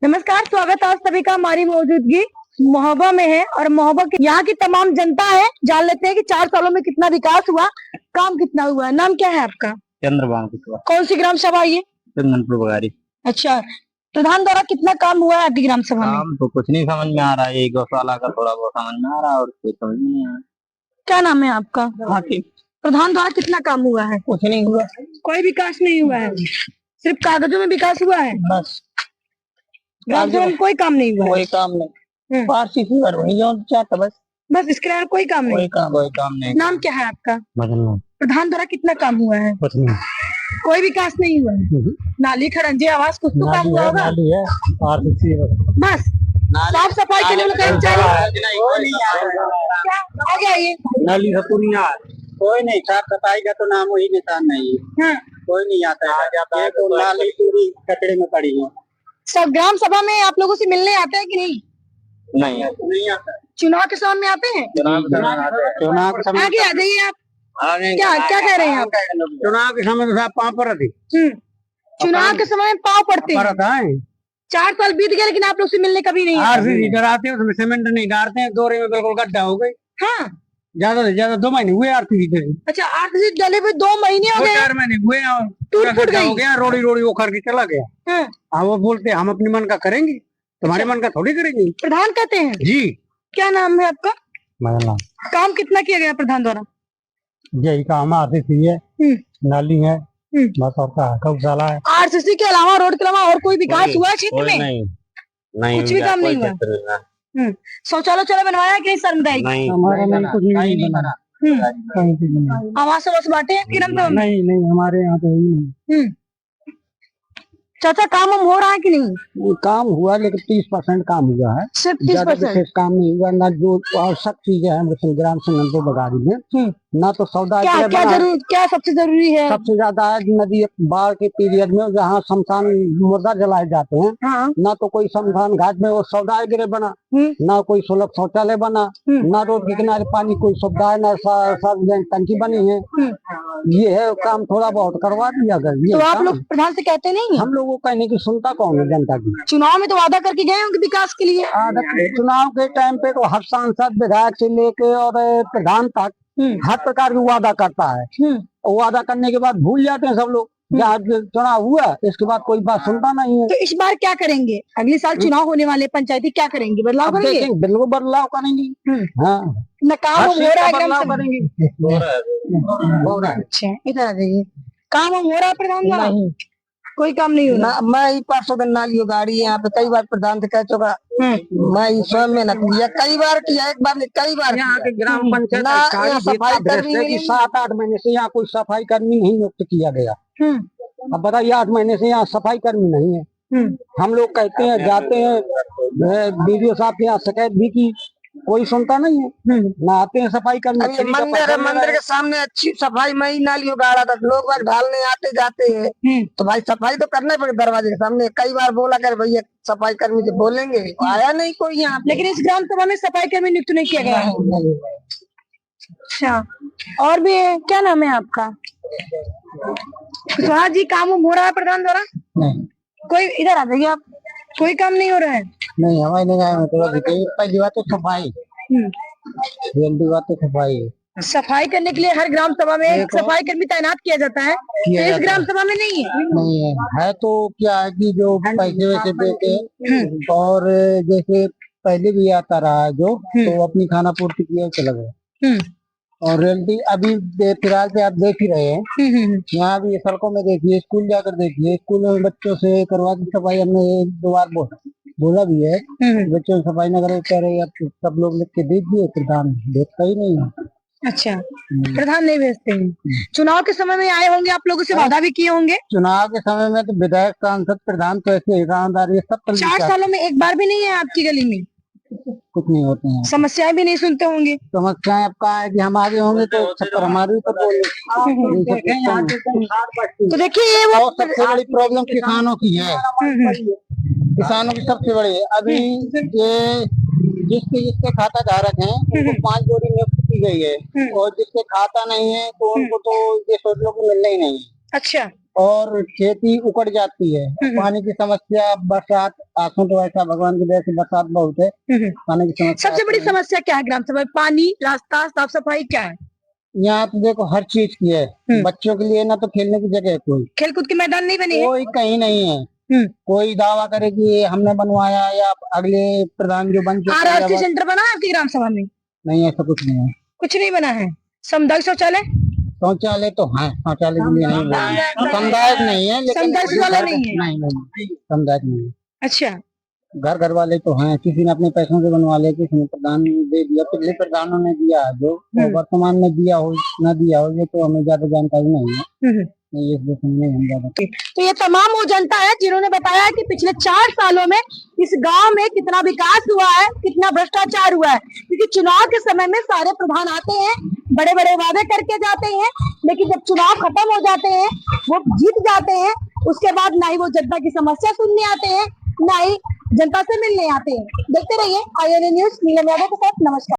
नमस्कार, स्वागत है आप सभी का। हमारी मौजूदगी महोबा में है और महोबा की यहाँ की तमाम जनता है। जान लेते हैं कि 4 सालों में कितना विकास हुआ, काम कितना हुआ। नाम क्या है आपका? चंद्रभान। कौन सी ग्राम सभा ये? चंदनपुर बघारी। अच्छा, प्रधान द्वारा कितना काम हुआ है आपकी ग्राम सभा में? काम तो कुछ नहीं समझ में आ रहा है, एक गौशाला का थोड़ा बहुत समझ में आ रहा है और कुछ समझ में नहीं आ रहा। क्या नाम है आपका? हाँ ठीक। प्रधान द्वारा कितना काम हुआ है? कुछ नहीं हुआ, कोई विकास नहीं हुआ है, सिर्फ कागजों में विकास हुआ है। बस ग्राम सभा में कोई काम नहीं हुआ है। कोई काम नहीं, पारसी वही जो चाहता बस इसके अलावा कोई काम नहीं। कोई काम नहीं। नाम क्या है आपका? बदलना प्रधान द्वारा कितना काम हुआ है? कुछ नहीं, कोई विकास नहीं हुआ है। नाली खड़ंजे आवास कुछ तो काम हुआ होगा। नाली है, पारसी बस साफ सफाई के लिए कर्मचारी क्या आगे आइए। नाली है पूर्णिया, कोई नहीं, साफ सफाई का तो नाम वही निशान नहीं है। हाँ, कोई नहीं आता है, तो नाली पूरी कचड़े में पड़ी है। सब ग्राम सभा में आप लोगों से मिलने आते हैं कि नहीं? नहीं आता। चुनाव के समय में आते हैं? चुनाव के समय आगे आ जाइए आप। क्या क्या कह रहे हैं आप? चुनाव के समय में पाँव पर थी। चुनाव के समय में पाँव पड़ते हैं। 4 साल बीत गए लेकिन आप लोग से मिलने कभी नहीं आए। डराते हैं, उसमें सीमेंट नहीं डालते हैं, दोरे में बिल्कुल गड्ढा हो गई। हाँ, ज्यादा से ज्यादा 2 महीने हुए आरती। अच्छा, 8 से डले हुए 2 महीने हो गए। 4 महीने हुए और टूट फूट गई हो गया, रोड़ी रोड़ी वो करके चला गया। हाँ, वो बोलते हम अपने मन का करेंगे, तुम्हारे मन का थोड़ी करेंगे। प्रधान कहते हैं जी। क्या नाम है आपका? मतलब काम कितना किया गया प्रधान द्वारा? यही काम आरसीसी है, नाली है, बस और का गौशाला है। आरसीसी के अलावा, रोड के अलावा और कोई विकास हुआ है क्षेत्र में? नहीं, कुछ भी काम नहीं हुआ। शौचालय बनवाया कि नहीं सामुदायिक? हमारे में कुछ नहीं बना। आवास बांटे हैं आपकी ग्राम सभा में? नहीं, हमारे यहाँ तो यही। चाचा, काम हो रहा है कि नहीं? काम हुआ लेकिन 30% काम हुआ है, सिर्फ ज्यादा 30%? विशेष काम नहीं हुआ। ना जो आवश्यक चीजें हैं ग्राम संगठन बघारी में, ना तो सौदा क्या सबसे जरूरी है? सबसे ज्यादा है नदी बाढ़ के पीरियड में जहाँ शमशान मुर्दा जलाए जाते हैं। हाँ। ना तो कोई शमशान घाट में वो सौदा गृह बना, ना कोई सुलभ शौचालय बना, ना रोड के किनारे पानी कोई सुविधा है, ना सार्वजनिक टंकी बनी है। ये है काम, थोड़ा बहुत करवा दिया गया। तो आप लोग प्रधान से कहते नहीं? हम लोगों को कहने की सुनता कौन है जनता की? चुनाव में तो वादा करके गए होंगे विकास के लिए। चुनाव के टाइम पे तो हर सांसद विधायक से लेके और प्रधान तक हर प्रकार की वादा करता है। वादा करने के बाद भूल जाते हैं सब लोग। जहाँ चुनाव हुआ इसके बाद कोई बात सुनता नहीं है। तो इस बार क्या करेंगे? अगले साल चुनाव होने वाले पंचायती, क्या करेंगे? बदलाव करेंगे? बिल्कुल बदलाव करेंगे। हाँ, न काम हो रहा है, बदलाव करेंगे। अच्छा, इधर आ जाइए। काम हो रहा है प्रधान द्वारा? कोई काम नहीं हो रहा। मैं परसों दिन नाली गाड़ी यहाँ पे कई बार प्रधान से कह चुका। मैं स्वयं मेहनत किया, कई बार किया, एक बार नहीं कई बार। यहाँ के ग्राम पंचायत सफाई कर्मी की 7-8 महीने से यहाँ कोई सफाई कर्मी नहीं नियुक्त किया गया। अब बताइए, 8 महीने से यहाँ सफाई कर्मी नहीं है। हम लोग कहते हैं, जाते हैं वीडियो साहब के यहाँ शिकायत भी की, कोई सुनता नहीं है। ना आते हैं सफाई कर्मी। मंदिर के सामने अच्छी सफाई मैं ही नाली गाड़ा था, लोग बस ढालने आते जाते हैं, तो भाई सफाई तो करना पड़े। दरवाजे के सामने कई बार बोला कर भैया सफाई कर्मी से बोलेंगे, आया नहीं कोई यहाँ। लेकिन इस ग्राम सभा में सफाई कर्मी नियुक्त नहीं किया गया है। अच्छा, और भी क्या नाम है आपका? कुशवाहा जी, काम हो रहा है प्रधान द्वारा? कोई, इधर आ जाइए आप। कोई काम नहीं हो रहा है? नहीं, हमारे निगाह में तो पहली बात तो सफाई, दूसरी बात तो सफाई है। सफाई करने के लिए हर ग्राम सभा में एक सफाई कर्मी तैनात किया जाता है, तो इस ग्राम सभा में नहीं है। नहीं है तो क्या है कि जो पैसे वैसे देते और जैसे पहले भी आता रहा है जो, तो अपनी खाना पूर्ति किया चला गया। और रियलिटी अभी फिलहाल पे आप देख ही रहे हैं। यहाँ भी सड़कों में देखिए, स्कूल जाकर देखिए, स्कूल में बच्चों से करवा की सफाई हमने 1-2 बार बोला भी है। बच्चों से सफाई नगर कह रहे हैं, सब लोग लिख के दे दिए, प्रधान देखता ही नहीं है। अच्छा, प्रधान नहीं भेजते हैं। चुनाव के समय में आए होंगे, आप लोगों से वादा भी किए होंगे। चुनाव के समय में तो विधायक, सांसद, प्रधान तो ऐसे ईमानदारी सब 4 सालों में एक बार भी नहीं है आपकी गली में? कुछ नहीं होते हैं, समस्याएं भी नहीं सुनते होंगे। समस्याएं आपका है कि हम आगे होंगे तो छप्पर हमारी तो तो देखिए, ये वो सबसे बड़ी प्रॉब्लम किसानों की है। किसानों की सबसे बड़ी अभी ये जिसके खाता धारक हैं उनको 5 जोड़ी नियुक्त की गई है, और जिसके खाता नहीं है तो उनको तो ये सोच लो कि मिलना ही नहीं है। अच्छा, और खेती उकड़ जाती है। पानी की समस्या, बरसात, आंसू तो ऐसा भगवान की दया से बरसात बहुत है, पानी की समस्या। सबसे बड़ी समस्या क्या है ग्राम सभा में? पानी, रास्ता, साफ सफाई, क्या है? यहाँ तो देखो हर चीज की है, बच्चों के लिए ना तो खेलने की जगह है, कोई खेलकूद के मैदान नहीं बने हैं? कोई कहीं नहीं है। कोई दावा करे कि हमने बनवाया या अगले प्रधान जो बन चुके आरआरसी सेंटर बना है आपकी ग्राम सभा में? नहीं, ऐसा कुछ नहीं है। कुछ नहीं बना है। सामुदायिक शौचालय? शौचालय तो है, शौचालय के लिए नहीं है, सामुदायिक नहीं है, लेकिन सामुदायिक शौचालय नहीं है? नहीं, सामुदायिक नहीं है। अच्छा, घर घर वाले तो हैं, किसी ने अपने पैसों से बनवा लिया, किसी ने प्रधान दे दिया, पिछले प्रधानों ने दिया, जो वर्तमान में दिया हो न दिया हो, ये तो हमें ज्यादा जानकारी नहीं है। ये नहीं हम ज्यादा। तो ये तमाम वो जनता है जिन्होंने बताया कि पिछले 4 सालों में इस गांव में कितना विकास हुआ है, कितना भ्रष्टाचार हुआ है। क्योंकि चुनाव के समय में सारे प्रधान आते हैं, बड़े बड़े वादे करके जाते हैं, लेकिन जब चुनाव खत्म हो जाते हैं, वो जीत जाते हैं, उसके बाद ना ही वो जनता की समस्या सुनने आते हैं, ना ही जनता से मिलने आते हैं। देखते रहिए INA न्यूज, नीलम यादव के साथ। नमस्कार।